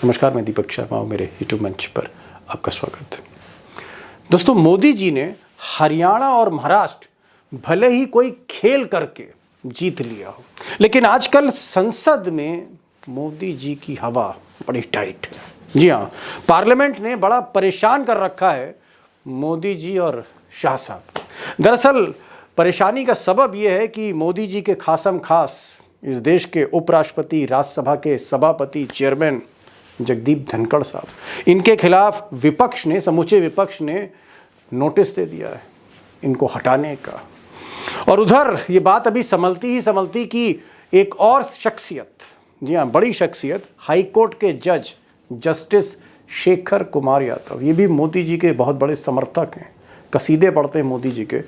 नमस्कार, मैं दीपक शर्मा और मेरे यूट्यूब मंच पर आपका स्वागत है। दोस्तों, मोदी जी ने हरियाणा और महाराष्ट्र भले ही कोई खेल करके जीत लिया हो, लेकिन आजकल संसद में मोदी जी की हवा बड़ी टाइट है। जी हाँ, पार्लियामेंट ने बड़ा परेशान कर रखा है मोदी जी और शाह साहब। दरअसल परेशानी का सबब यह है कि मोदी जी के खासम खास इस देश के उपराष्ट्रपति, राज्यसभा के सभापति, चेयरमैन जगदीप धनखड़ साहब, इनके खिलाफ विपक्ष ने, समूचे विपक्ष ने नोटिस दे दिया है इनको हटाने का। और उधर ये बात अभी संभलती कि एक और शख्सियत, जी हाँ, बड़ी शख्सियत, हाईकोर्ट के जज जस्टिस शेखर कुमार यादव, ये भी मोदी जी के बहुत बड़े समर्थक हैं, कसीदे पढ़ते हैं मोदी जी के,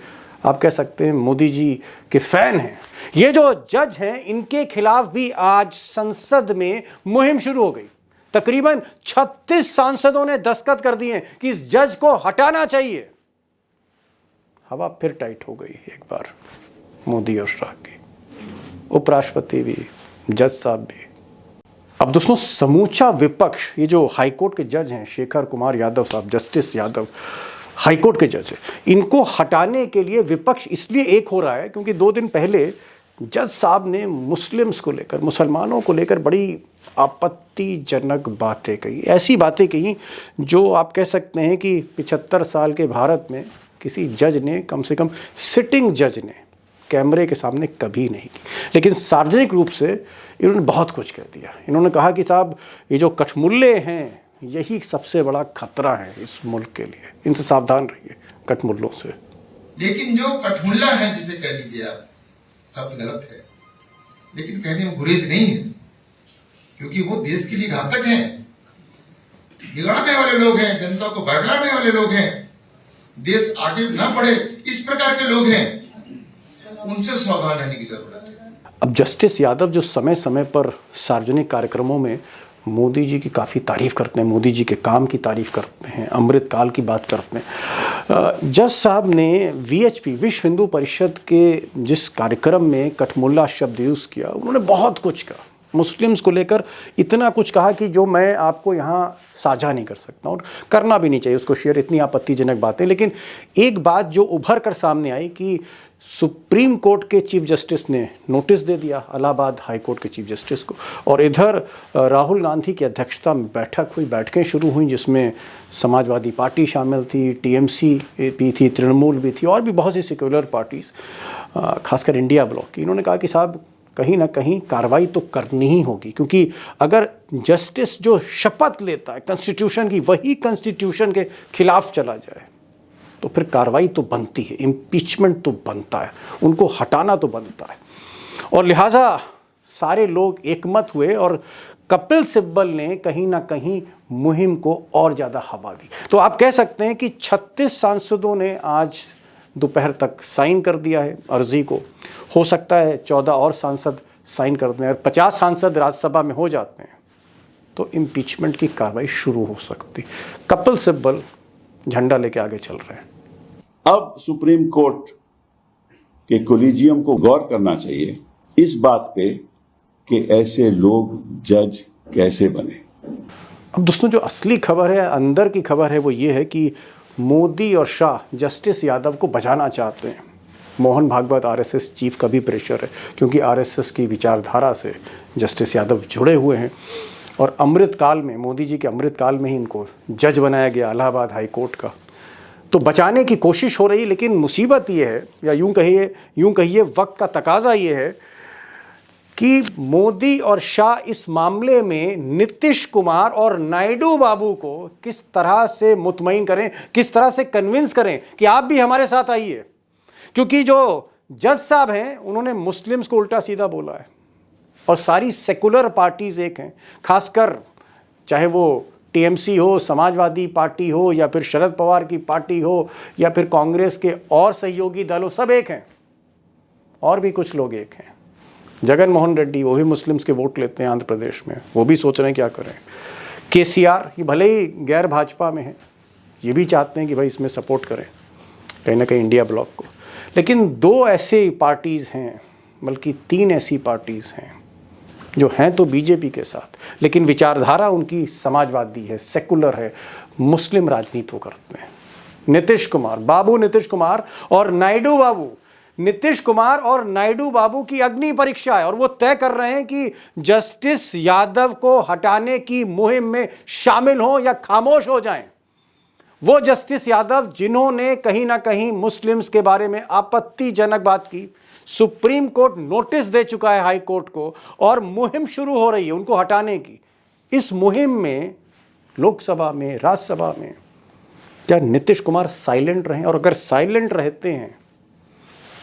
आप कह सकते हैं मोदी जी के फैन हैं। ये जो जज हैं, इनके खिलाफ भी आज संसद में मुहिम शुरू हो गई। तकरीबन 36 सांसदों ने दस्तखत कर दिए कि इस जज को हटाना चाहिए। हवा फिर टाइट हो गई एक बार मोदी और शाह की, उपराष्ट्रपति भी, जज साहब भी। अब दोस्तों, समूचा विपक्ष, ये जो हाईकोर्ट के जज हैं शेखर कुमार यादव साहब, जस्टिस यादव हाईकोर्ट के जज है, इनको हटाने के लिए विपक्ष इसलिए एक हो रहा है क्योंकि 2 दिन पहले जज साहब ने मुस्लिम्स को लेकर, मुसलमानों को लेकर बड़ी आपत्तिजनक बातें कही। ऐसी बातें कही जो आप कह सकते हैं कि 75 साल के भारत में किसी जज ने, कम से कम सिटिंग जज ने, कैमरे के सामने कभी नहीं की। लेकिन सार्वजनिक रूप से इन्होंने बहुत कुछ कह दिया। इन्होंने कहा कि साहब, ये जो कठमुल्ले हैं, यही सबसे बड़ा खतरा है इस मुल्क के लिए, इनसे सावधान रहिए, कठमुल्लों से। लेकिन जो कठमुल्ला है, जिसे कह लीजिए आप, शब्द गलत है, लेकिन कहने में गुरेज नहीं है, क्योंकि वो देश के लिए घातक हैं, बिगाड़ने वाले लोग हैं, जनता को बरगलाने वाले लोग हैं, देश आगे ना बढ़े इस प्रकार के लोग हैं, उनसे सावधान रहने की जरूरत है। अब जस्टिस यादव जो समय समय पर सार्वजनिक कार्यक्रमों में मोदी जी की काफ़ी तारीफ करते हैं, मोदी जी के काम की तारीफ करते हैं, अमृतकाल की बात करते हैं। जज साहब ने VHP, विश्व हिंदू परिषद के जिस कार्यक्रम में कठमुल्ला शब्द यूज़ किया, उन्होंने बहुत कुछ कहा, मुस्लिम्स को लेकर इतना कुछ कहा कि जो मैं आपको यहाँ साझा नहीं कर सकता और करना भी नहीं चाहिए उसको शेयर, इतनी आपत्तिजनक बातें। लेकिन एक बात जो उभर कर सामने आई कि सुप्रीम कोर्ट के चीफ जस्टिस ने नोटिस दे दिया इलाहाबाद हाई कोर्ट के चीफ जस्टिस को, और इधर राहुल गांधी की अध्यक्षता में बैठक हुई, बैठकें शुरू हुई, जिसमें समाजवादी पार्टी शामिल थी, TMC भी थी, तृणमूल भी थी, और भी बहुत सी सेक्युलर पार्टीज़, खासकर इंडिया ब्लॉक की। इन्होंने कहा कि साहब, कहीं ना कहीं कार्रवाई तो करनी ही होगी, क्योंकि अगर जस्टिस जो शपथ लेता है कॉन्स्टिट्यूशन की, वही कॉन्स्टिट्यूशन के खिलाफ चला जाए तो फिर कार्रवाई तो बनती है, इम्पीचमेंट तो बनता है, उनको हटाना तो बनता है। और लिहाजा सारे लोग एकमत हुए और कपिल सिब्बल ने कहीं ना कहीं मुहिम को और ज़्यादा हवा दी। तो आप कह सकते हैं कि 36 सांसदों ने आज दोपहर तक साइन कर दिया है अर्जी को। हो सकता है 14 और सांसद साइन कर दें, और 50 सांसद राज्यसभा में हो जाते हैं तो इम्पीचमेंट की कार्रवाई शुरू हो सकती। कपिल सिब्बल झंडा लेके आगे चल रहे हैं। अब सुप्रीम कोर्ट के कोलिजियम को गौर करना चाहिए इस बात पे कि ऐसे लोग जज कैसे बने। अब दोस्तों, जो असली खबर है, अंदर की खबर है, वो ये है कि मोदी और शाह जस्टिस यादव को बचाना चाहते हैं। मोहन भागवत RSS चीफ का भी प्रेशर है, क्योंकि RSS की विचारधारा से जस्टिस यादव जुड़े हुए हैं, और अमृतकाल में, मोदी जी के अमृतकाल में ही इनको जज बनाया गया इलाहाबाद हाई कोर्ट का। तो बचाने की कोशिश हो रही, लेकिन मुसीबत ये है, या यूं कहिए वक्त का तकाजा ये है कि मोदी और शाह इस मामले में नीतीश कुमार और नायडू बाबू को किस तरह से मुतमईन करें, किस तरह से कन्विंस करें कि आप भी हमारे साथ आइए। क्योंकि जो जज साहब हैं, उन्होंने मुस्लिम्स को उल्टा सीधा बोला है, और सारी सेकुलर पार्टीज एक हैं, खासकर चाहे वो TMC हो, समाजवादी पार्टी हो, या फिर शरद पवार की पार्टी हो, या फिर कांग्रेस के और सहयोगी दल हो, सब एक हैं। और भी कुछ लोग एक हैं, जगन मोहन रेड्डी, वो भी मुस्लिम्स के वोट लेते हैं आंध्र प्रदेश में, वो भी सोच रहे हैं क्या करें। KCR, ये भले ही गैर भाजपा में है, ये भी चाहते हैं कि भाई इसमें सपोर्ट करें कहीं ना कहीं इंडिया ब्लॉक को। लेकिन 2 ऐसे पार्टीज़ हैं, बल्कि 3 ऐसी पार्टीज़ हैं जो हैं तो बीजेपी के साथ, लेकिन विचारधारा उनकी समाजवादी है, सेकुलर है, मुस्लिम राजनीति वो करते हैं। नीतीश कुमार, बाबू नीतीश कुमार और नायडू बाबू, नीतीश कुमार और नायडू बाबू की अग्नि परीक्षा है और वो तय कर रहे हैं कि जस्टिस यादव को हटाने की मुहिम में शामिल हो या खामोश हो जाएं। वो जस्टिस यादव जिन्होंने कहीं ना कहीं मुस्लिम्स के बारे में आपत्तिजनक बात की, सुप्रीम कोर्ट नोटिस दे चुका है हाई कोर्ट को और मुहिम शुरू हो रही है उनको हटाने की। इस मुहिम में लोकसभा में, राज्यसभा में क्या नीतीश कुमार साइलेंट रहे? और अगर साइलेंट रहते हैं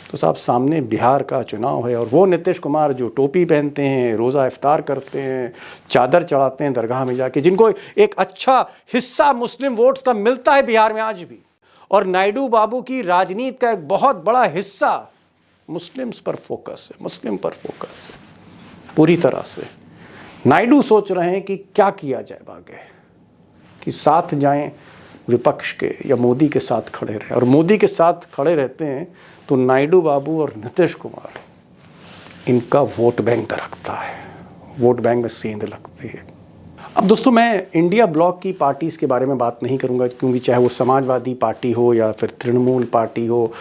तो साहब सामने बिहार का चुनाव है और वो नीतीश कुमार जो टोपी पहनते हैं, रोज़ा इफ्तार करते हैं, चादर चढ़ाते हैं दरगाह में जाके, जिनको एक अच्छा हिस्सा मुस्लिम वोट्स का मिलता है बिहार में आज भी, और नायडू बाबू की राजनीति का एक बहुत बड़ा हिस्सा मुस्लिम्स पर फोकस है, मुस्लिम पर फोकस है पूरी तरह से। नायडू सोच रहे हैं कि क्या किया जाए आगे, कि साथ जाएं विपक्ष के या मोदी के साथ खड़े रहे, और मोदी के साथ खड़े रहते हैं तो नायडू बाबू और नीतीश कुमार इनका वोट बैंक दरकता है, वोट बैंक में सेंध लगती है। अब दोस्तों मैं इंडिया ब्लॉक की पार्टीज़ के बारे में बात नहीं करूंगा, क्योंकि चाहे वो समाजवादी पार्टी हो या फिर तृणमूल पार्टी हो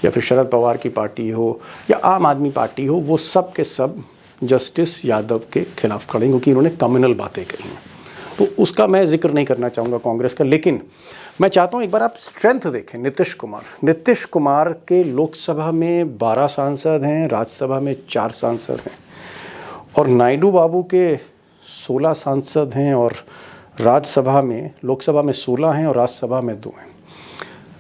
या फिर शरद पवार की पार्टी हो या आम आदमी पार्टी हो, वो सब के सब जस्टिस यादव के खिलाफ खड़े हैं क्योंकि इन्होंने कम्युनल बातें कही हैं। तो उसका मैं जिक्र नहीं करना चाहूँगा कांग्रेस का, लेकिन मैं चाहता हूँ एक बार आप स्ट्रेंथ देखें। नीतीश कुमार के लोकसभा में 12 सांसद हैं, राज्यसभा में 4 सांसद हैं, और नायडू बाबू के 16 सांसद हैं और राज्यसभा में, लोकसभा में 16 हैं और राज्यसभा में 2 हैं।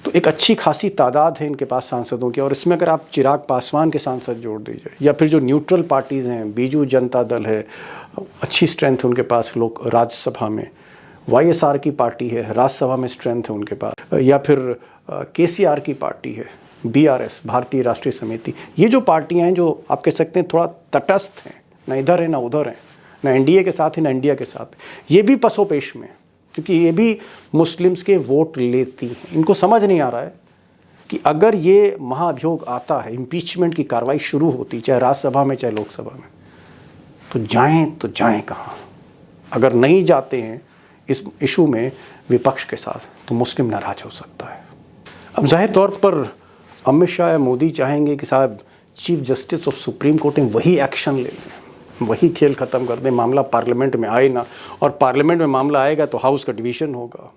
तो एक अच्छी खासी तादाद है इनके पास सांसदों की, और इसमें अगर आप चिराग पासवान के सांसद जोड़ दीजिए या फिर जो न्यूट्रल पार्टीज़ हैं, बीजू जनता दल है, अच्छी स्ट्रेंथ है उनके पास लोग राज्यसभा में, YSR की पार्टी है राज्यसभा में स्ट्रेंथ है उनके पास, या फिर KCR की पार्टी है, BRS भारतीय राष्ट्रीय समिति। ये जो पार्टियां हैं जो आप कह सकते हैं थोड़ा तटस्थ हैं, ना इधर है ना उधर है, ना एनडीए के साथ है ना इंडिया के साथ, ये भी पसोपेश में, क्योंकि ये भी मुस्लिम्स के वोट लेती हैं। इनको समझ नहीं आ रहा है कि अगर ये महाभियोग आता है, इम्पीचमेंट की कार्रवाई शुरू होती, चाहे राज्यसभा में चाहे लोकसभा में, तो जाएं कहाँ? अगर नहीं जाते हैं इस इशू में विपक्ष के साथ तो मुस्लिम नाराज हो सकता है। अब जाहिर तौर पर अमित शाह या मोदी चाहेंगे कि साहब chief justice of supreme court में वही एक्शन ले लें, वही खेल ख़त्म कर दें, मामला पार्लियामेंट में आए ना, और पार्लियामेंट में मामला आएगा तो हाउस का डिवीज़न होगा,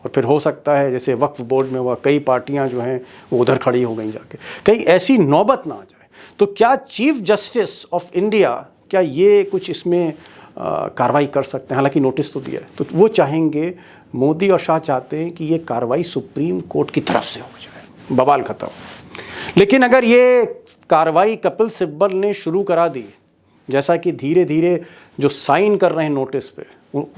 और फिर हो सकता है जैसे वक्फ बोर्ड में हुआ, कई पार्टियां जो हैं वो उधर खड़ी हो गई जाके, कहीं ऐसी नौबत ना आ जाए। तो क्या चीफ जस्टिस ऑफ इंडिया, क्या ये कुछ इसमें कार्रवाई कर सकते हैं? हालांकि नोटिस तो दिया है, तो वो चाहेंगे, मोदी और शाह चाहते हैं कि ये कार्रवाई सुप्रीम कोर्ट की तरफ से हो जाए, बवाल खत्म। लेकिन अगर ये कार्रवाई कपिल सिब्बल ने शुरू करा दी, जैसा कि धीरे धीरे जो साइन कर रहे हैं नोटिस पे,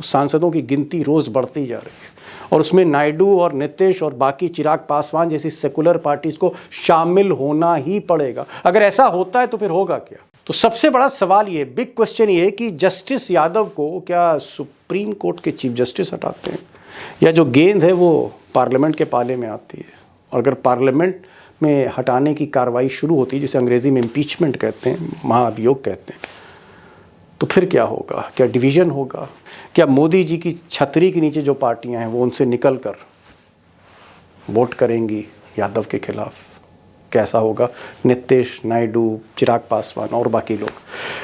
सांसदों की गिनती रोज़ बढ़ती जा रही है, और उसमें नायडू और नीतीश और बाकी चिराग पासवान जैसी सेकुलर पार्टीज़ को शामिल होना ही पड़ेगा। अगर ऐसा होता है तो फिर होगा क्या? तो सबसे बड़ा सवाल ये, बिग क्वेश्चन ये है कि जस्टिस यादव को क्या सुप्रीम कोर्ट के चीफ जस्टिस हटाते हैं, या जो गेंद है वो पार्लियामेंट के पाले में आती है? और अगर पार्लियामेंट में हटाने की कार्रवाई शुरू होती है, जिसे अंग्रेजी में इम्पीचमेंट कहते हैं, महाभियोग कहते हैं, तो फिर क्या होगा? क्या डिवीज़न होगा? क्या मोदी जी की छतरी के नीचे जो पार्टियां हैं वो उनसे निकल कर वोट करेंगी यादव के खिलाफ? कैसा होगा? नीतीश, नायडू, चिराग पासवान और बाकी लोग,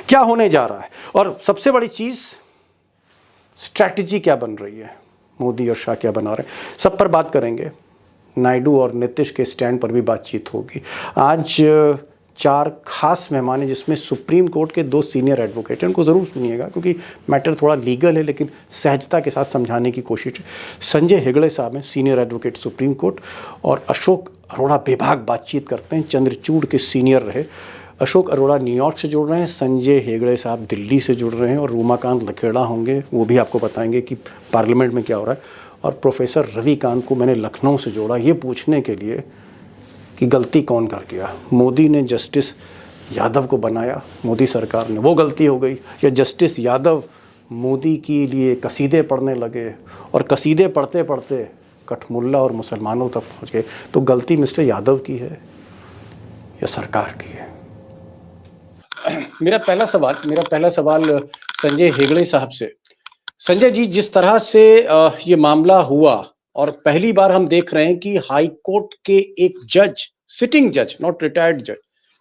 क्या होने जा रहा है? और सबसे बड़ी चीज़, स्ट्रैटेजी क्या बन रही है, मोदी और शाह क्या बना रहे हैं, सब पर बात करेंगे। नायडू और नीतीश के स्टैंड पर भी बातचीत होगी। आज 4 खास मेहमान हैं, जिसमें सुप्रीम कोर्ट के 2 सीनियर एडवोकेट हैं, उनको ज़रूर सुनिएगा क्योंकि मैटर थोड़ा लीगल है लेकिन सहजता के साथ समझाने की कोशिश है। संजय हेगड़े साहब हैं, सीनियर एडवोकेट सुप्रीम कोर्ट, और अशोक अरोड़ा बेभाग बातचीत करते हैं, चंद्रचूड़ के सीनियर रहे। अशोक अरोड़ा न्यूयॉर्क से जुड़ रहे हैं, संजय हेगड़े साहब दिल्ली से जुड़ रहे हैं, और उमाकांत लखेड़ा होंगे, वो भी आपको बताएंगे कि पार्लियामेंट में क्या हो रहा है। और प्रोफेसर रवि कांत को मैंने लखनऊ से जोड़ा ये पूछने के लिए कि गलती कौन कर गया, मोदी ने जस्टिस यादव को बनाया, मोदी सरकार ने, वो गलती हो गई, या जस्टिस यादव मोदी के लिए कसीदे पढ़ने लगे और कसीदे पढ़ते पढ़ते कठमुल्ला और मुसलमानों तक पहुंच गए? तो गलती मिस्टर यादव की है या सरकार की है? मेरा पहला सवाल संजय हेगड़े साहब से। संजय जी, जिस तरह से ये मामला हुआ और पहली बार हम देख रहे हैं कि हाई कोर्ट के एक जज, सिटिंग जज, नॉट रिटायर्ड जज,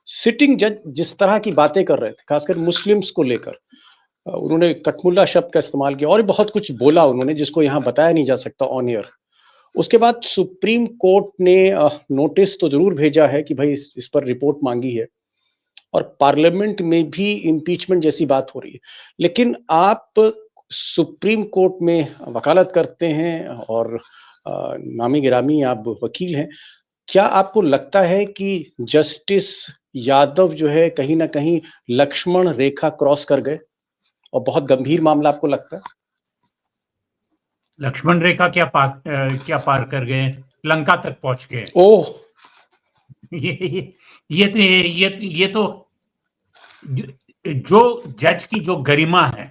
सिटिंग जज जिस तरह की बातें कर रहे थे, खासकर मुस्लिम्स को लेकर, उन्होंने कठमुल्ला शब्द का इस्तेमाल किया और बहुत कुछ बोला उन्होंने जिसको यहाँ बताया नहीं जा सकता ऑन एयर। उसके बाद सुप्रीम कोर्ट ने नोटिस तो जरूर भेजा है कि भाई इस पर रिपोर्ट मांगी है और पार्लियामेंट में भी इम्पीचमेंट जैसी बात हो रही है। लेकिन आप सुप्रीम कोर्ट में वकालत करते हैं और नामी गिरामी आप वकील हैं, क्या आपको लगता है कि जस्टिस यादव जो है कहीं ना कहीं लक्ष्मण रेखा क्रॉस कर गए और बहुत गंभीर मामला आपको लगता है? लक्ष्मण रेखा क्या पार कर गए, लंका तक पहुंच गए। ओह, ये तो जो जज की जो गरिमा है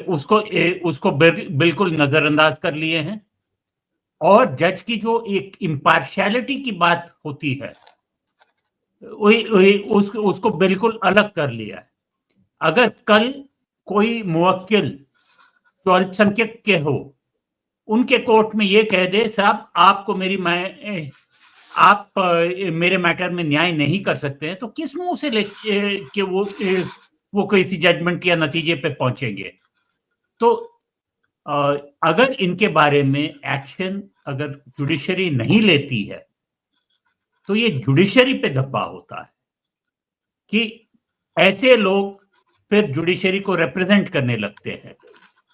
उसको बिल्कुल नजरअंदाज कर लिए हैं और जज की जो एक इम्पार्शियलिटी की बात होती है उसको बिल्कुल अलग कर लिया है। अगर कल कोई मुवक्किल जो अल्पसंख्यक के हो, उनके कोर्ट में ये कह दे साहब आपको आप मेरे मैटर में न्याय नहीं कर सकते हैं, तो किस मुंह से लेके वो किसी जजमेंट या नतीजे पे पहुंचेंगे? तो अगर इनके बारे में एक्शन अगर जुडिशरी नहीं लेती है तो ये जुडिशरी पे धब्बा होता है कि ऐसे लोग फिर जुडिशरी को रिप्रेजेंट करने लगते हैं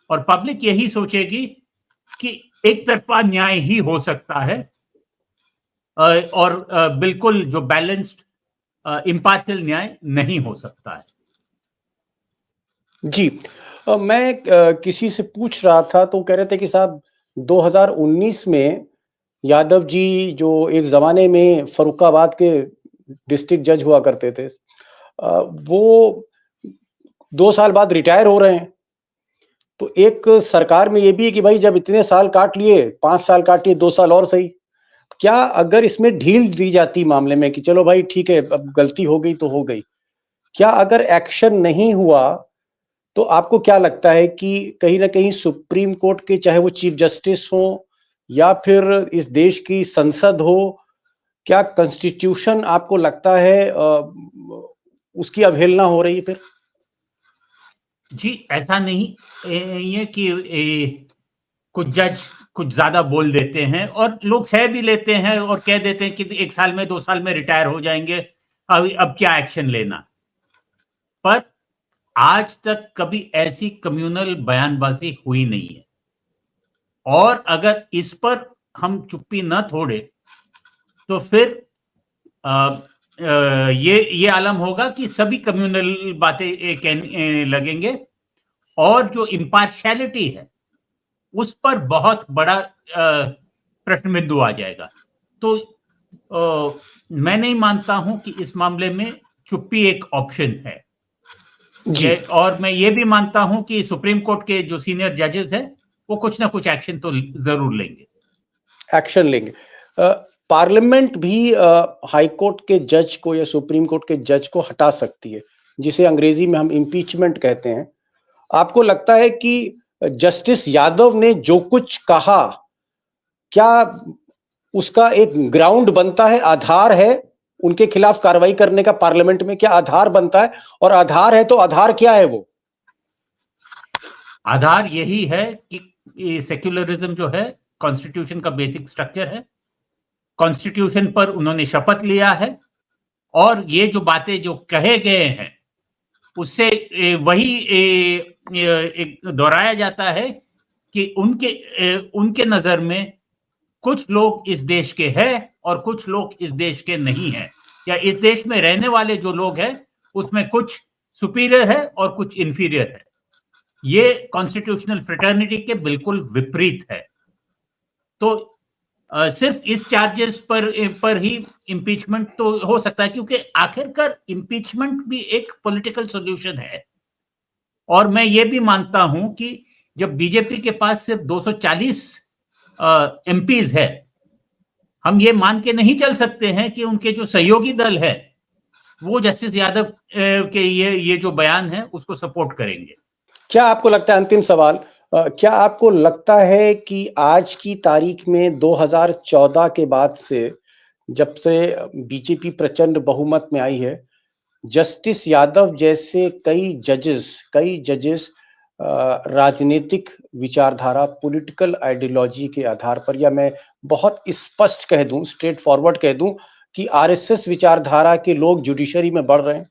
और पब्लिक यही सोचेगी कि एक तरफा न्याय ही हो सकता है और बिल्कुल जो बैलेंस्ड इम्पार्शियल न्याय नहीं हो सकता है। जी, मैं किसी से पूछ रहा था तो कह रहे थे कि साहब 2019 में यादव जी जो एक जमाने में फरुखाबाद के डिस्ट्रिक्ट जज हुआ करते थे, वो 2 साल बाद रिटायर हो रहे हैं। तो एक सरकार में ये भी है कि भाई जब इतने साल काट लिए, 5 साल काट लिए, 2 साल और सही। क्या अगर इसमें ढील दी जाती मामले में कि चलो भाई ठीक है अब गलती हो गई तो हो गई, क्या अगर एक्शन नहीं हुआ तो आपको क्या लगता है कि कहीं ना कहीं सुप्रीम कोर्ट के चाहे वो चीफ जस्टिस हो या फिर इस देश की संसद हो, क्या कॉन्स्टिट्यूशन आपको लगता है उसकी अवहेलना हो रही है फिर? जी, ऐसा नहीं ये कि कुछ जज कुछ ज्यादा बोल देते हैं और लोग सह भी लेते हैं और कह देते हैं कि 1 साल में 2 साल में रिटायर हो जाएंगे, अब क्या एक्शन लेना। पर आज तक कभी ऐसी कम्युनल बयानबाजी हुई नहीं है और अगर इस पर हम चुप्पी न तोड़े तो फिर ये आलम होगा कि सभी कम्युनल बातें कहने लगेंगे और जो इम्पार्शियलिटी है उस पर बहुत बड़ा प्रश्न बिंदु आ जाएगा। तो मैं नहीं मानता हूं कि इस मामले में चुप्पी एक ऑप्शन है। और मैं ये भी मानता हूं कि सुप्रीम कोर्ट के जो सीनियर जजेस हैं वो कुछ ना कुछ एक्शन तो जरूर लेंगे। पार्लियामेंट भी हाई कोर्ट के जज को या सुप्रीम कोर्ट के जज को हटा सकती है, जिसे अंग्रेजी में हम इम्पीचमेंट कहते हैं। आपको लगता है कि जस्टिस यादव ने जो कुछ कहा, क्या उसका एक ग्राउंड बनता है, आधार है उनके खिलाफ कार्रवाई करने का पार्लियामेंट में? क्या आधार बनता है? और आधार है तो आधार क्या है? वो आधार यही है कि सेक्युलरिज्म जो है कॉन्स्टिट्यूशन का बेसिक स्ट्रक्चर है, कॉन्स्टिट्यूशन पर उन्होंने शपथ लिया है और ये जो बातें जो कहे गए हैं उससे वही दोहराया जाता है कि उनके नजर में कुछ लोग इस देश के हैं और कुछ लोग इस देश के नहीं हैं, या इस देश में रहने वाले जो लोग हैं उसमें कुछ सुपीरियर है और कुछ इंफीरियर है। ये कॉन्स्टिट्यूशनल फ्रेटर्निटी के बिल्कुल विपरीत है। तो सिर्फ इस चार्जेस पर ही इम्पीचमेंट तो हो सकता है, क्योंकि आखिरकार इम्पीचमेंट भी एक पॉलिटिकल सॉल्यूशन है। और मैं ये भी मानता हूं कि जब बीजेपी के पास सिर्फ 240 एमपीज है, हम ये मान के नहीं चल सकते हैं कि उनके जो सहयोगी दल है वो जस्टिस यादव के ये जो बयान है उसको सपोर्ट करेंगे। क्या आपको लगता है, अंतिम सवाल, क्या आपको लगता है कि आज की तारीख में 2014 के बाद से, जब से बीजेपी प्रचंड बहुमत में आई है, जस्टिस यादव जैसे कई जजेस राजनीतिक विचारधारा, पॉलिटिकल आइडियोलॉजी के आधार पर, या मैं बहुत स्पष्ट कह दूं, स्ट्रेट फॉरवर्ड कह दूं, कि आरएसएस विचारधारा के लोग जुडिशरी में बढ़ रहे हैं?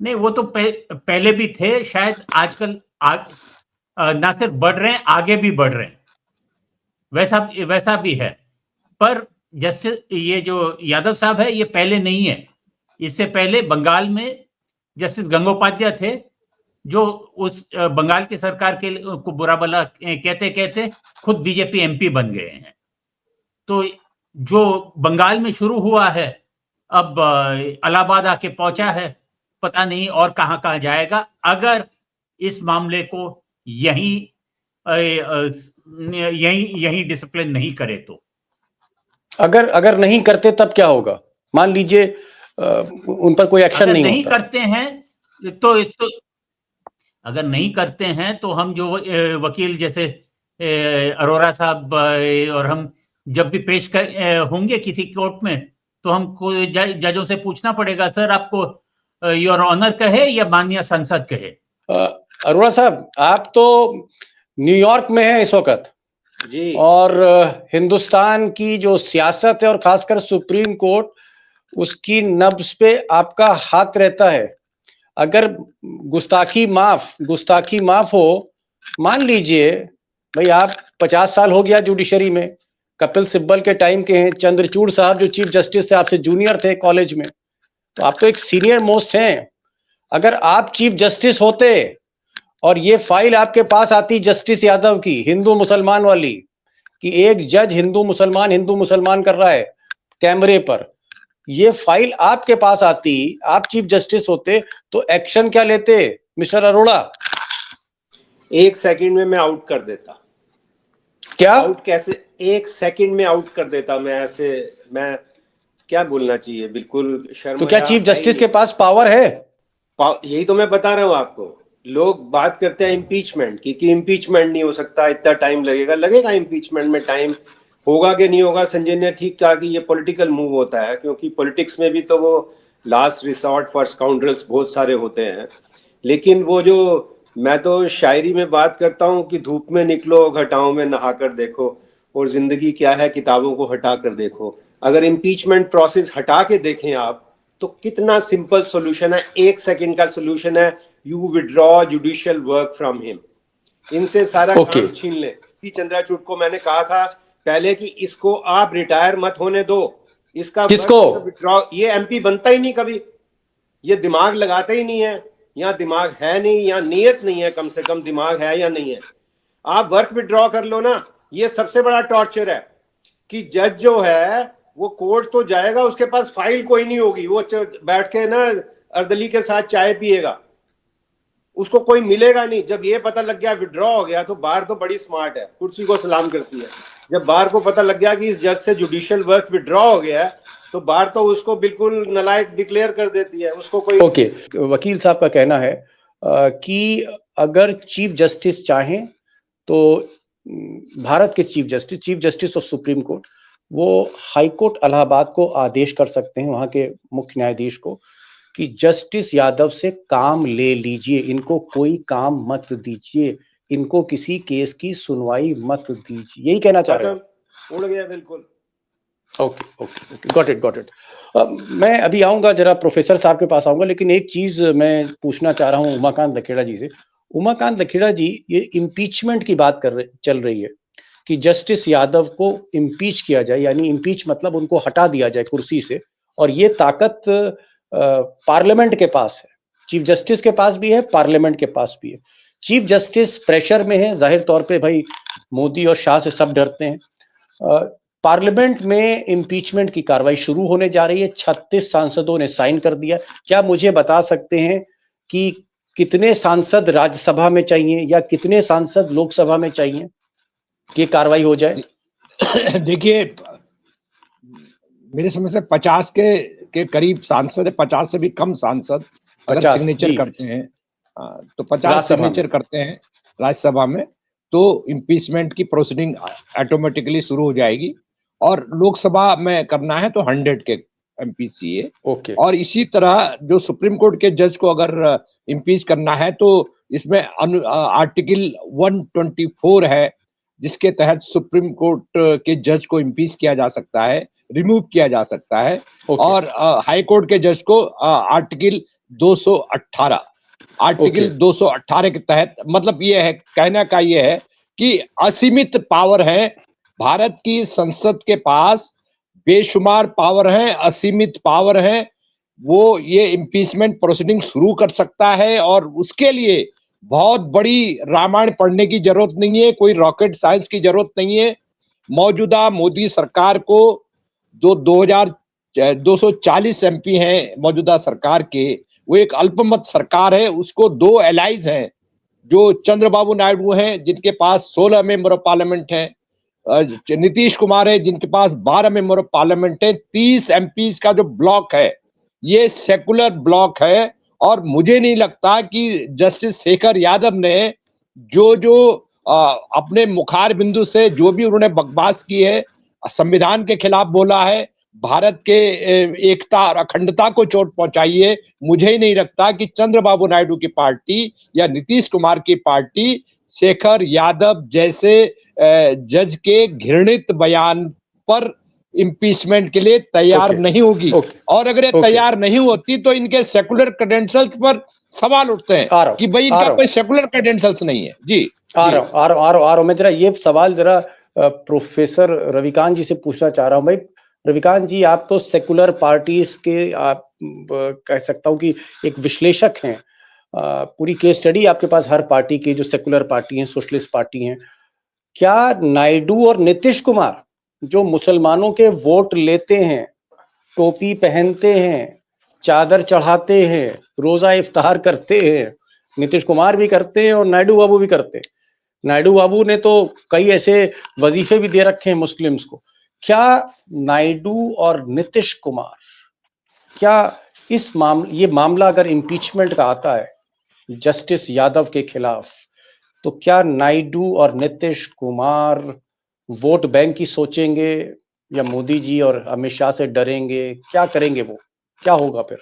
नहीं, वो तो पहले भी थे, शायद आजकल ना सिर्फ बढ़ रहे हैं, आगे भी बढ़ रहे हैं, वैसा भी है। पर जस्टिस ये जो यादव साहब है ये पहले नहीं है। इससे पहले बंगाल में जस्टिस गंगोपाध्याय थे, जो उस बंगाल की सरकार के को बुरा भला कहते कहते खुद बीजेपी एमपी बन गए हैं। तो जो बंगाल में शुरू हुआ है अब इलाहाबाद आके पहुंचा है, पता नहीं और कहां कहां जाएगा, अगर इस मामले को यही डिसिप्लिन नहीं करे तो। अगर नहीं करते तब क्या होगा? मान लीजिए उन पर कोई एक्शन नहीं होता। करते हैं तो अगर नहीं करते हैं तो हम जो वकील जैसे अरोरा साहब और हम जब भी पेश होंगे किसी कोर्ट में, तो हमको जजों से पूछना पड़ेगा, सर आपको योर ऑनर कहे या माननीय संसद कहे। अरोरा साहब, आप तो न्यूयॉर्क में हैं इस वक्त जी, और हिंदुस्तान की जो सियासत है और खासकर सुप्रीम कोर्ट, उसकी नब्ज पे आपका हाथ रहता है। अगर गुस्ताखी माफ हो, मान लीजिए भाई आप 50 साल हो गया जुडिशरी में, कपिल सिब्बल के टाइम के हैं, चंद्रचूड़ साहब जो चीफ जस्टिस थे आपसे जूनियर थे कॉलेज में, तो आप तो एक सीनियर मोस्ट हैं। अगर आप चीफ जस्टिस होते और ये फाइल आपके पास आती जस्टिस यादव की, हिंदू मुसलमान वाली, कि एक जज हिंदू मुसलमान कर रहा है कैमरे पर, ये फाइल आपके पास आती, आप चीफ जस्टिस होते, तो एक्शन क्या लेते मिस्टर अरोड़ा? 1 सेकंड में मैं आउट कर देता। क्या आउट कैसे? 1 सेकंड में आउट कर देता मैं। ऐसे मैं क्या बोलना चाहिए, बिल्कुल शर्म। तो क्या चीफ जस्टिस के पास पावर है? यही तो मैं बता रहा हूँ आपको। लोग बात करते हैं इम्पीचमेंट की, कि इम्पीचमेंट नहीं हो सकता, इतना टाइम लगेगा इम्पीचमेंट में टाइम होगा कि नहीं होगा। संजय ने ठीक कहा कि ये पॉलिटिकल मूव होता है, क्योंकि पॉलिटिक्स में भी तो वो लास्ट रिसोर्ट फॉर स्काउंड्रल्स बहुत सारे होते हैं। लेकिन वो जो मैं तो शायरी में बात करता हूँ कि धूप में निकलो घटाओं में नहा कर देखो, और जिंदगी क्या है किताबों को हटा कर देखो। अगर इम्पीचमेंट प्रोसेस हटा के देखें आप, तो कितना सिंपल सोल्यूशन है, 1 सेकंड का सोल्यूशन है। You withdraw judicial work from him, इनसे सारा काम छीन ले। चंद्रचूड़ को मैंने कहा था पहले कि इसको आप रिटायर मत होने दो, इसका किसको? विड्रॉ, ये एमपी बनता ही नहीं कभी, ये दिमाग लगाता ही नहीं है। यहाँ दिमाग है नहीं, यहाँ नीयत नहीं है, कम से कम दिमाग है या नहीं है। आप वर्क विड्रॉ कर लो ना। ये सबसे बड़ा टॉर्चर है कि जज जो है वो कोर्ट तो जाएगा, उसके पास फाइल कोई नहीं होगी, वो बैठ के ना अर्दली के साथ चाय पिएगा, उसको कोई मिलेगा नहीं। जब ये पता लग गया विड्रॉ हो गया, तो बार तो बड़ी स्मार्ट है, कुर्सी को सलाम करती है। जब बार को पता लग गया कि इस जज से जुडिशियल वर्क विड्रॉ हो गया है, तो बार तो उसको बिल्कुल नालायक डिक्लेयर कर देती है, उसको कोई। वकील साहब का कहना है कि अगर चीफ जस्टिस चाहें तो भारत के chief justice of supreme court, वो हाई कोर्ट इलाहाबाद को आदेश कर सकते हैं, वहां के मुख्य न्यायाधीश को, कि जस्टिस यादव से काम ले लीजिए, इनको कोई काम मत दीजिए, इनको किसी केस की सुनवाई मत दीजिए। यही कहना चाह रहे हैं? उड़ गया बिल्कुल। Okay, got it. मैं अभी आऊंगा, जरा प्रोफेसर साहब के पास आऊंगा, लेकिन एक चीज मैं पूछना चाह रहा हूं उमाकांत लखेड़ा जी से। उमाकांत लखेड़ा जी, ये इम्पीचमेंट की बात चल रही है कि जस्टिस यादव को इम्पीच किया जाए, यानी इम्पीच मतलब उनको हटा दिया जाए कुर्सी से, और ये ताकत पार्लियामेंट के पास है, चीफ जस्टिस के पास भी है, पार्लियामेंट के पास भी है। चीफ जस्टिस प्रेशर में है, जाहिर तौर पे भाई मोदी और शाह से सब डरते हैं। पार्लियामेंट में इम्पीचमेंट की कार्रवाई शुरू होने जा रही है, 36 सांसदों ने साइन कर दिया। क्या मुझे बता सकते हैं कि कितने सांसद राज्यसभा में चाहिए या कितने सांसद लोकसभा में चाहिए कि कार्रवाई हो जाए? देखिए, मेरे समझ से 50 के करीब सांसद है, 50 से भी कम सांसद अगर 50 सिग्नेचर जी। करते हैं, तो 50 राज्यसभा में। सिग्नेचर करते हैं राज्यसभा में, तो इम्पीचमेंट की प्रोसीडिंग ऑटोमेटिकली शुरू हो जाएगी। और लोकसभा में करना है तो 100 के एमपी चाहिए। ओके। और इसी तरह जो सुप्रीम कोर्ट के जज को अगर इम्पीच करना है तो इसमें आर्टिकल 124 है, जिसके तहत सुप्रीम कोर्ट के जज को इम्पीच किया जा सकता है, रिमूव किया जा सकता है। ओके। और हाई कोर्ट के जज को आर्टिकल 218 आर्टिकल 218 के तहत, मतलब ये है, कहने का ये है कि असीमित पावर है भारत की संसद के पास, बेशुमार पावर है, असीमित पावर है। वो ये इम्पीचमेंट प्रोसीडिंग शुरू कर सकता है और उसके लिए बहुत बड़ी रामायण पढ़ने की जरूरत नहीं है, कोई रॉकेट साइंस की जरूरत नहीं है। मौजूदा मोदी सरकार को जो 240 एमपी हैं मौजूदा सरकार के, वो एक अल्पमत सरकार है। उसको दो एलाइज हैं, जो चंद्रबाबू नायडू हैं जिनके पास 16 मेंबर ऑफ पार्लियामेंट हैं, नीतीश कुमार है जिनके पास 12 मेंबर ऑफ पार्लियामेंट है। 30 एमपीज का जो ब्लॉक है ये सेकुलर ब्लॉक है। और मुझे नहीं लगता कि जस्टिस शेखर यादव ने जो जो अपने मुखार बिंदु से जो भी उन्होंने बकवास की है, संविधान के खिलाफ बोला है, भारत के एकता और अखंडता को चोट पहुंचाई है, मुझे ही नहीं लगता कि चंद्रबाबू नायडू की पार्टी या नीतीश कुमार की पार्टी शेखर यादव जैसे जज के घृणित बयान पर इम्पीचमेंट के लिए तैयार ओके। नहीं होगी। ओके। और अगर ये ओके। तैयार नहीं होती तो इनके सेकुलर क्रेडेंशियल्स पर सवाल उठते आ रहा हैं हूं, कि भाई आ इनका रहा कोई सेकुलर क्रेडेंशियल्स नहीं है। जी आ रहा हूं, आ रहा हूं, आ रहा हूं, आ रहा हूं। मैं जरा ये सवाल जरा प्रोफेसर रविकांत जी से पूछना चाह रहा हूं। भाई रविकांत जी, आप तो सेकुलर पार्टीज के, आप कह सकता हूं कि एक विश्लेषक हैं। पूरी केस स्टडी आपके पास हर पार्टी की, जो सेकुलर पार्टी हैं, सोशलिस्ट पार्टी हैं। क्या नायडू और नीतीश कुमार जो मुसलमानों के वोट लेते हैं, टोपी पहनते हैं, चादर चढ़ाते हैं, रोजा इफ्तार करते हैं, नीतीश कुमार भी करते हैं और नायडू बाबू भी करते हैं। नायडू बाबू ने तो कई ऐसे वजीफे भी दे रखे हैं मुस्लिम्स को। क्या नायडू और नीतीश कुमार, क्या ये मामला अगर इम्पीचमेंट का आता है जस्टिस यादव के खिलाफ, तो क्या नायडू और नीतीश कुमार वोट बैंक की सोचेंगे या मोदी जी और अमित शाह से डरेंगे? क्या करेंगे वो? क्या होगा फिर?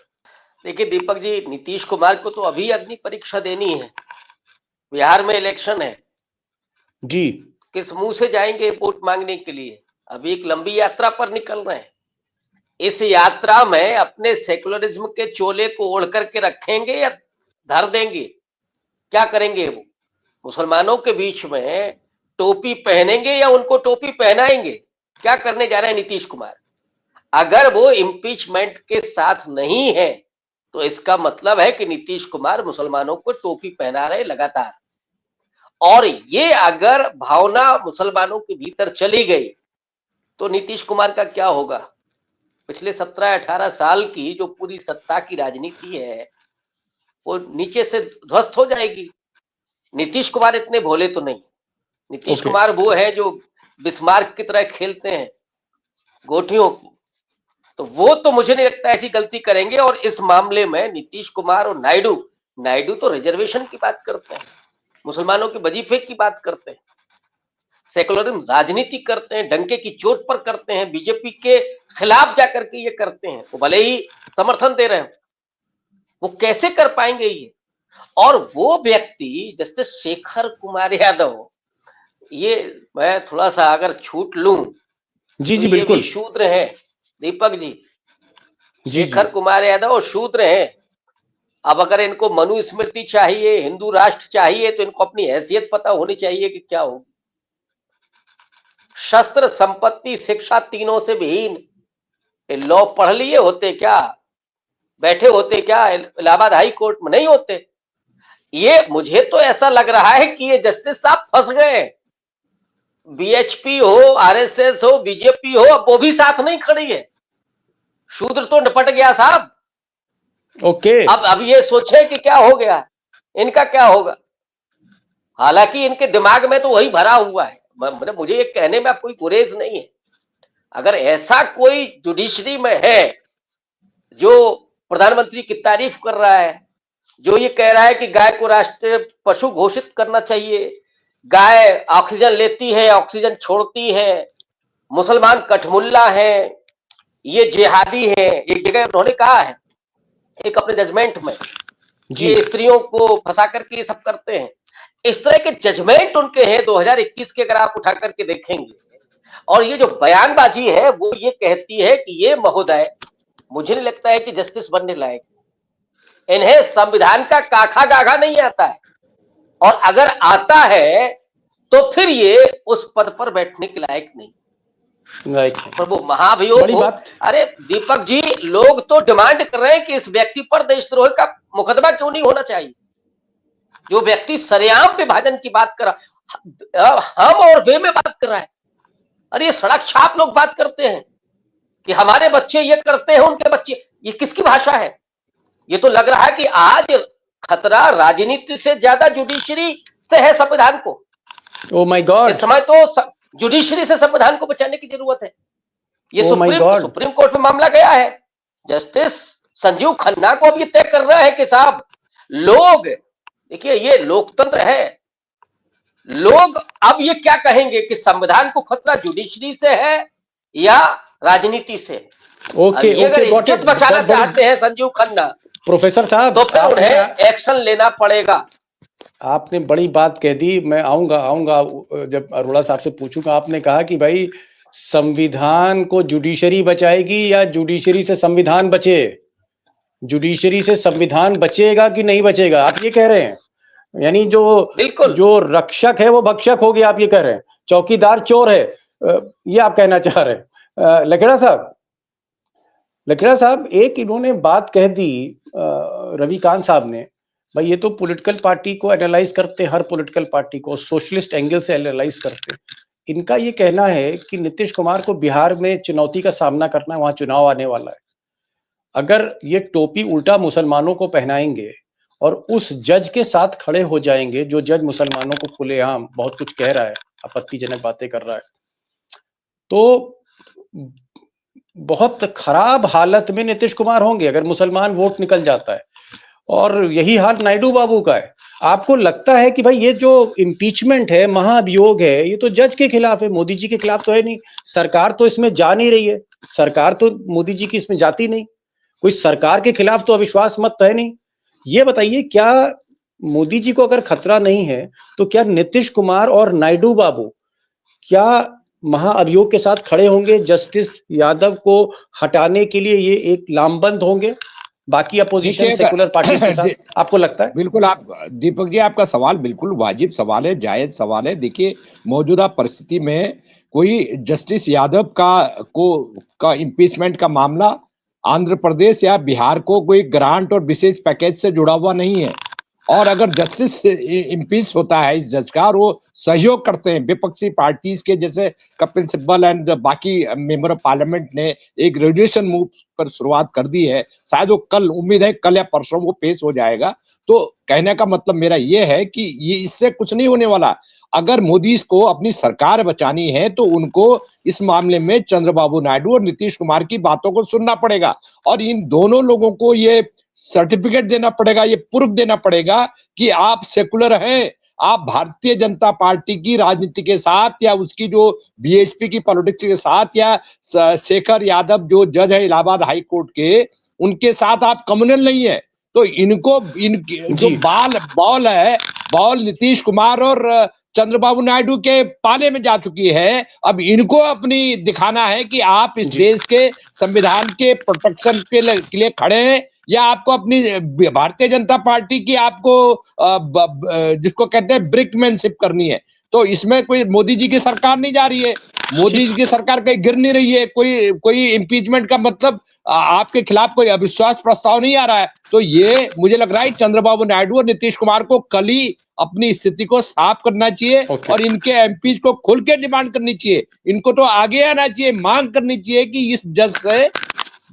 देखिए दीपक जी, नीतीश कुमार को तो अभी अग्नि परीक्षा देनी है। बिहार में इलेक्शन है जी। किस मुंह से जाएंगे वोट मांगने के लिए? अभी एक लंबी यात्रा पर निकल रहे हैं। इस यात्रा में अपने सेकुलरिज्म के चोले को ओढ़ करके रखेंगे या धर देंगे? क्या करेंगे वो? मुसलमानों के बीच में टोपी पहनेंगे या उनको टोपी पहनाएंगे? क्या करने जा रहे हैं नीतीश कुमार? अगर वो इम्पीचमेंट के साथ नहीं है तो इसका मतलब है कि नीतीश कुमार मुसलमानों को टोपी पहना रहे लगातार। और ये अगर भावना मुसलमानों के भीतर चली गई तो नीतीश कुमार का क्या होगा? पिछले 17-18 साल की जो पूरी सत्ता की राजनीति है वो नीचे से ध्वस्त हो जाएगी। नीतीश कुमार इतने भोले तो नहीं। नीतीश कुमार वो है जो बिस्मार्क की तरह खेलते हैं गोटियों की, तो वो तो मुझे नहीं लगता ऐसी गलती करेंगे। और इस मामले में नीतीश कुमार और नायडू तो रिजर्वेशन की बात करते हैं, मुसलमानों के वजीफे की बात करते हैं, सेकुलरिज्म राजनीति करते हैं, डंके की चोट पर करते हैं, बीजेपी के खिलाफ जाकर के ये करते हैं। वो भले ही समर्थन दे रहे हैं, वो कैसे कर पाएंगे ये? और वो व्यक्ति जस्टिस शेखर कुमार यादव, ये मैं थोड़ा सा अगर छूट लूं जी तो जी ये बिल्कुल। भी शूद्र है दीपक जी। जी शेखर कुमार यादव शूद्र हैं। अब अगर इनको मनुस्मृति चाहिए, हिंदू राष्ट्र चाहिए, तो इनको अपनी हैसियत पता होनी चाहिए कि क्या होगी। शस्त्र, संपत्ति, शिक्षा तीनों से विहीन लॉ पढ़ लिए होते क्या? बैठे होते क्या इलाहाबाद हाई कोर्ट में? नहीं होते। ये मुझे तो ऐसा लग रहा है कि ये जस्टिस साहब फंस गए। बीएचपी हो, आरएसएस हो, बीजेपी हो, अब वो भी साथ नहीं खड़ी है। शूद्र तो निपट गया साहब। ओके। अब ये सोचे कि क्या हो गया, इनका क्या होगा। हालांकि इनके दिमाग में तो वही भरा हुआ है। मुझे ये कहने में अब कोई गुरेज नहीं है। अगर ऐसा कोई जुडिशरी में है जो प्रधानमंत्री की तारीफ कर रहा है, जो ये कह रहा है कि गाय को राष्ट्रीय पशु घोषित करना चाहिए, गाय ऑक्सीजन लेती है, ऑक्सीजन छोड़ती है, मुसलमान कठमुल्ला है, ये जिहादी है, एक जगह उन्होंने कहा है एक अपने जजमेंट में जी ये स्त्रियों को फंसा करके ये सब करते हैं। इस तरह के जजमेंट उनके हैं 2021 के, अगर आप उठा करके देखेंगे। और ये जो बयानबाजी है वो ये कहती है कि ये महोदय, मुझे नहीं लगता है कि जस्टिस बनने लायक, इन्हें संविधान का काखा गाघा नहीं आता है, और अगर आता है तो फिर ये उस पद पर बैठने के लायक नहीं। राइट। प्रभु महाभियोग बड़ी हो। बात। अरे दीपक जी, लोग तो डिमांड कर रहे हैं कि इस व्यक्ति पर देशद्रोह का मुकदमा क्यों नहीं होना चाहिए, जो व्यक्ति सरेआम विभाजन की बात कर रहा, हम और वे में बात कर रहा है। अरे ये सड़क छाप लोग बात करते हैं कि हमारे बच्चे ये करते हैं, उनके बच्चे, ये किसकी भाषा है? ये तो लग रहा है कि आज खतरा राजनीति से ज्यादा जुडिशरी से है संविधान को। ओ माय गॉड, इस समय तो जुडिशरी से संविधान को बचाने की जरूरत है। ये Oh my God. Supreme court में मामला गया है। जस्टिस संजीव खन्ना को अब ये तय कर रहा है कि साहब लोग, देखिए ये लोकतंत्र है, लोग अब ये क्या कहेंगे कि संविधान को खतरा जुडिशरी से है या राजनीति से? ओके ये अगर ओके, इज्जत बचाना चाहते हैं संजीव खन्ना, प्रोफेसर साहब तो फिर उन्हें एक्शन लेना पड़ेगा। आपने बड़ी बात कह दी। मैं आऊंगा जब अरोड़ा साहब से पूछूंगा। आपने कहा कि भाई संविधान को जुडिशरी बचाएगी या जुडिशरी से संविधान बचे, जुडिशरी से संविधान बचेगा कि नहीं बचेगा, आप ये कह रहे हैं? यानी जो बिल्कुल। जो रक्षक है वो भक्षक हो गया, आप ये कह रहे हैं? चौकीदार चोर है, ये आप कहना चाह रहे हैं? लखेड़ा साहब एक इन्होंने बात कह दी रविकांत साहब ने, भाई ये तो पॉलिटिकल पार्टी को एनालाइज करते, हर पॉलिटिकल पार्टी को सोशलिस्ट एंगल से एनालाइज करते। इनका ये कहना है कि नीतीश कुमार को बिहार में चुनौती का सामना करना है, वहां चुनाव आने वाला है। अगर ये टोपी उल्टा मुसलमानों को पहनाएंगे और उस जज के साथ खड़े हो जाएंगे जो जज मुसलमानों को खुलेआम बहुत कुछ कह रहा है, आपत्तिजनक बातें कर रहा है, तो बहुत खराब हालत में नीतीश कुमार होंगे अगर मुसलमान वोट निकल जाता है। और यही हाल नायडू बाबू का है। आपको लगता है कि भाई ये जो इम्पीचमेंट है, महाभियोग है, ये तो जज के खिलाफ है, मोदी जी के खिलाफ तो है नहीं? सरकार तो इसमें जा नहीं रही है, सरकार तो मोदी जी की इसमें जाती नहीं, कोई सरकार के खिलाफ तो अविश्वास मत है नहीं। ये बताइए, क्या मोदी जी को अगर खतरा नहीं है तो क्या नीतीश कुमार और नायडू बाबू क्या महाअभियोग के साथ खड़े होंगे? जस्टिस यादव को हटाने के लिए ये एक लामबंद होंगे बाकी अपोजिशन सेकुलर पार्टी के साथ, आपको लगता है? बिल्कुल, आप दीपक जी, आपका सवाल बिल्कुल वाजिब सवाल है, जायज सवाल है। देखिए, मौजूदा परिस्थिति में कोई जस्टिस यादव का इम्पीचमेंट का मामला आंध्र प्रदेश या बिहार को कोई ग्रांट और विशेष पैकेज से जुड़ा हुआ नहीं है। और अगर जस्टिस इम्पीच होता है इस जज का और वो सहयोग करते हैं विपक्षी पार्टीज के, जैसे कपिल सिब्बल एंड बाकी मेंबर ऑफ पार्लियामेंट ने एक रेडिएशन मूव पर शुरुआत कर दी है, शायद वो कल, उम्मीद है कल या परसों वो पेश हो जाएगा। तो कहने का मतलब मेरा ये है कि ये इससे कुछ नहीं होने वाला। अगर मोदी को अपनी सरकार बचानी है तो उनको इस मामले में चंद्रबाबू नायडू और नीतीश कुमार की बातों को सुनना पड़ेगा और इन दोनों लोगों को ये सर्टिफिकेट देना पड़ेगा, ये प्रूफ देना पड़ेगा कि आप सेकुलर हैं, आप भारतीय जनता पार्टी की राजनीति के साथ या उसकी जो बीएसपी की पॉलिटिक्स के साथ या शेखर यादव जो जज है इलाहाबाद हाई कोर्ट के, उनके साथ आप कम्युनल नहीं है। तो इनको जो बॉल नीतीश कुमार और चंद्रबाबू नायडू के पाले में जा चुकी है। अब इनको अपनी दिखाना है कि आप इस देश के संविधान के प्रोटेक्शन के लिए खड़े हैं या आपको अपनी भारतीय जनता पार्टी की आपको जिसको कहते हैं ब्रिकमैनशिप करनी है। तो इसमें कोई मोदी जी की सरकार नहीं जा रही है, मोदी जी की सरकार कहीं गिर नहीं रही है। कोई इम्पीचमेंट का मतलब आपके खिलाफ कोई अविश्वास प्रस्ताव नहीं आ रहा है। तो ये मुझे लग रहा है चंद्रबाबू नायडू और नीतीश कुमार को कल ही अपनी स्थिति को साफ करना चाहिए और इनके एमपीज को खुल के डिमांड करनी चाहिए। इनको तो आगे आना चाहिए, मांग करनी चाहिए कि इस जज से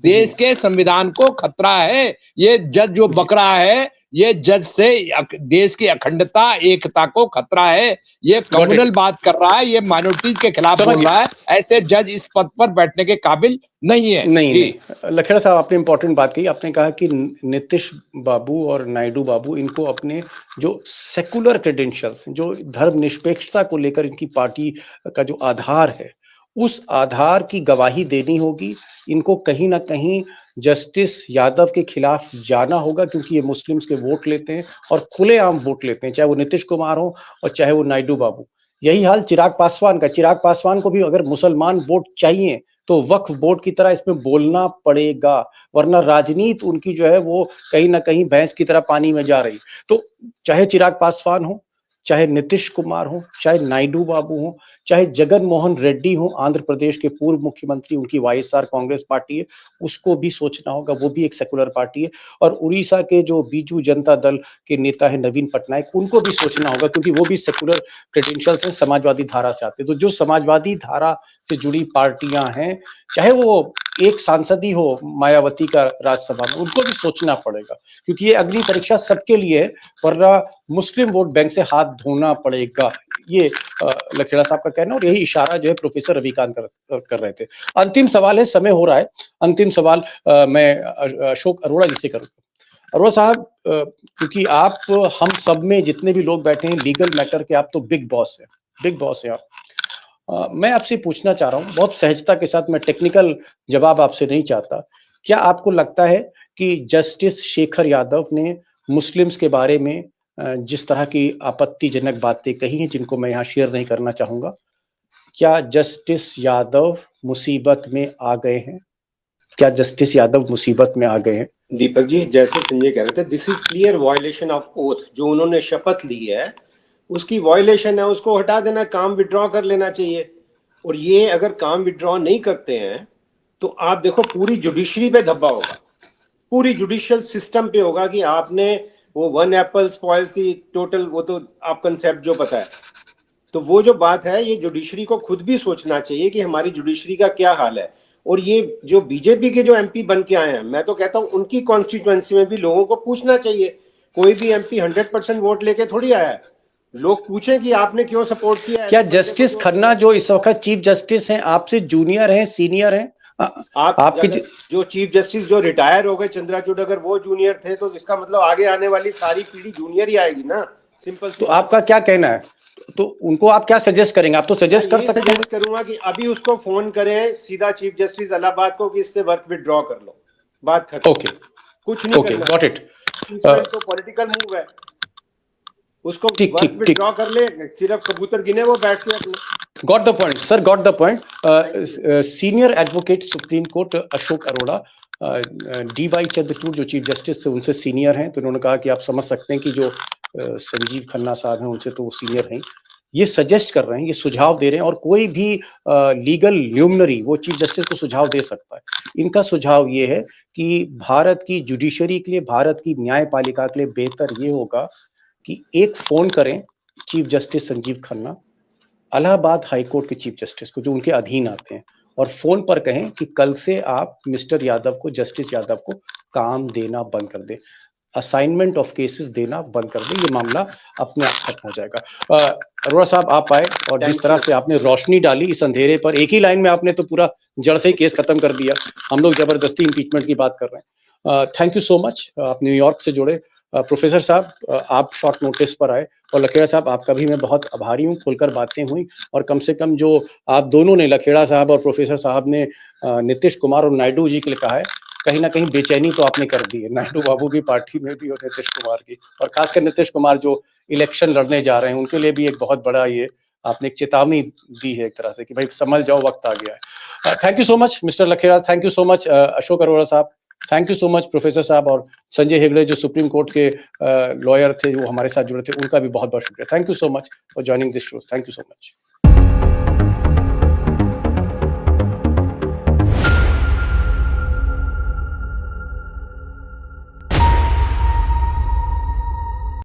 देश के संविधान को खतरा है। ये जज जो बक रहा है ये जज से देश की अखंडता, एकता को खतरा है। ये कम्युनल बात कर रहा है, ये माइनॉरिटीज के खिलाफ बोल रहा है। ऐसे जज इस पद पर बैठने के काबिल नहीं है। नहीं, लखेड़ा साहब आपने इंपॉर्टेंट बात कही। आपने कहा कि नीतीश बाबू और नायडू बाबू इनको अपने जो सेकुलर क्रेडेंशियल्स, जो धर्मनिरपेक्षता को लेकर इनकी पार्टी का जो आधार है, उस आधार की गवाही देनी होगी। इनको कहीं ना कहीं जस्टिस यादव के खिलाफ जाना होगा, क्योंकि ये मुस्लिम्स के वोट लेते हैं और खुलेआम वोट लेते हैं, चाहे वो नीतीश कुमार हो और चाहे वो नायडू बाबू। यही हाल चिराग पासवान का। चिराग पासवान को भी अगर मुसलमान वोट चाहिए तो वक्फ बोर्ड की तरह इसमें बोलना पड़ेगा, वरना राजनीति उनकी जो है वो कहीं ना कहीं भैंस की तरह पानी में जा रही। तो चाहे चिराग पासवान हो, चाहे नीतीश कुमार हो, चाहे नायडू बाबू हो, चाहे जगन मोहन रेड्डी हो, आंध्र प्रदेश के पूर्व मुख्यमंत्री, उनकी वाईएसआर कांग्रेस पार्टी है, उसको भी सोचना होगा, वो भी एक सेकुलर पार्टी है। और उड़ीसा के जो बीजू जनता दल के नेता है नवीन पटनायक, उनको भी सोचना होगा, क्योंकि वो भी सेकुलर क्रेडेंशियल्स हैं, समाजवादी धारा से आते हैं। तो जो समाजवादी धारा से जुड़ी पार्टियां हैं, चाहे वो एक सांसद ही हो मायावती का राज्यसभा में, उनको भी सोचना पड़ेगा, क्योंकि ये अग्नि परीक्षा सबके लिए है, वरना मुस्लिम वोट बैंक से हाथ धोना पड़ेगा। ये लखेड़ा साहब का कहना, और यही इशारा जो है प्रोफेसर रविकांत कर रहे थे। अंतिम सवाल है, समय हो रहा है, अंतिम सवाल मैं अशोक अरोड़ा जी से करूंगा। अरोड़ा साहब, क्योंकि आप हम सब में जितने भी लोग बैठे हैं लीगल मैटर के, आप तो बिग बॉस है आप। मैं आपसे पूछना चाह रहा हूं बहुत सहजता के साथ, मैं टेक्निकल जवाब आपसे नहीं चाहता, क्या आपको लगता है कि जस्टिस शेखर यादव ने मुस्लिम्स के बारे में जिस तरह की आपत्तिजनक बातें कही हैं, जिनको मैं यहाँ शेयर नहीं करना चाहूंगा, क्या जस्टिस यादव मुसीबत में आ गए हैं? क्या जस्टिस यादव मुसीबत में आ गए हैं? दीपक जी, जैसे संजय कह रहे थे, this is clear violation of oath. जो उन्होंने शपथ ली है उसकी वायलेशन है, उसको हटा देना, काम विड्रॉ कर लेना चाहिए। और ये अगर काम विड्रॉ नहीं करते हैं तो आप देखो पूरी जुडिशरी पे धब्बा होगा, पूरी जुडिशियल सिस्टम पे होगा कि आपने वो वन एप्पल स्पॉइल्स दी टोटल, वो तो आप कंसेप्ट जो पता है। तो वो जो बात है, ये जुडिशरी को खुद भी सोचना चाहिए कि हमारी जुडिशरी का क्या हाल है। और ये जो बीजेपी के जो एमपी बन के आए हैं, मैं तो कहता हूं उनकी कॉन्स्टिट्यूएंसी में भी लोगों को पूछना चाहिए। कोई भी एमपी 100% वोट लेके थोड़ी आया है, लोग पूछें कि आपने क्यों सपोर्ट किया है। क्या जस्टिस खन्ना जो इस वक्त चीफ जस्टिस हैं, आपसे जूनियर हैं, सीनियर हैं? आपके जो चीफ जस्टिस जो रिटायर हो गए चंद्रचूड़, अगर वो जूनियर थे तो इसका मतलब आगे आने वाली सारी पीढ़ी जूनियर ही आएगी ना, सिंपल। तो आपका क्या कहना है? तो उनको आप क्या सजेस्ट करेंगे? आप तो सजेस्ट कर सकते हैं। करूंगा कि अभी उसको फोन करें सीधा चीफ जस्टिस इलाहाबाद को कि इससे वर्क विड्रॉ कर लो, बात खत्म। ओके, कुछ नहीं करना, गॉट इट। तो पॉलिटिकल मूव है, उसको वर्क विड्रॉ कर ले, सिर्फ कबूतर गिने वो बैठ के अपने। Got the point sir, got the point. Senior advocate supreme court Ashok Arora, DY Chandrachud जो चीफ जस्टिस थे उनसे सीनियर हैं, तो उन्होंने कहा कि आप समझ सकते हैं कि जो संजीव खन्ना साहब हैं उनसे तो वो सीनियर हैं। ये सजेस्ट कर रहे हैं, ये सुझाव दे रहे हैं, और कोई भी लीगल ल्यूमिनरी वो चीफ जस्टिस को सुझाव दे सकता है। इनका सुझाव ये है कि भारत की जुडिशरी के लिए, भारत की न्यायपालिका के लिए बेहतर ये होगा कि एक फोन करें chief justice Sanjeev Khanna, Allahabad high court के चीफ जस्टिस को, जो उनके अधीन आते हैं, और फोन पर कहें कि कल से आप मिस्टर यादव को, जस्टिस यादव को काम देना बंद कर दें, असाइनमेंट ऑफ केसेस देना बंद कर दें, ये मामला अपने आप खत्म हो जाएगा। अरोड़ा साहब आप आए, और जिस तरह से आपने रोशनी डाली इस अंधेरे पर, एक ही लाइन में आपने तो पूरा जड़ से ही केस खत्म कर दिया। हम लोग जबरदस्ती इम्पीचमेंट की बात कर रहे हैं। Thank you so much. आप न्यूयॉर्क से जुड़े। प्रोफेसर साहब आप शॉर्ट नोटिस पर आए, और लखेड़ा साहब आपका भी मैं बहुत आभारी हूँ, खुलकर बातें हुई, और कम से कम जो आप दोनों ने, लखेड़ा साहब और प्रोफेसर साहब ने नीतीश कुमार और नायडू जी के लिए कहा है, कहीं ना कहीं बेचैनी तो आपने कर दी है नायडू बाबू की पार्टी में भी और नीतीश कुमार की, और खासकर नीतीश कुमार जो इलेक्शन लड़ने जा रहे हैं उनके लिए भी एक बहुत बड़ा ये आपने एक चेतावनी दी है एक तरह से कि भाई संभल जाओ, वक्त आ गया है। Thank you so much mister Lakhera, thank you so much Ashok Arora साहब, thank you so much professor साहब, और संजय हेगड़े जो सुप्रीम कोर्ट के लॉयर थे वो हमारे साथ जुड़े थे, उनका भी बहुत बहुत शुक्रिया। Thank you so much for joining this show, thank you so much.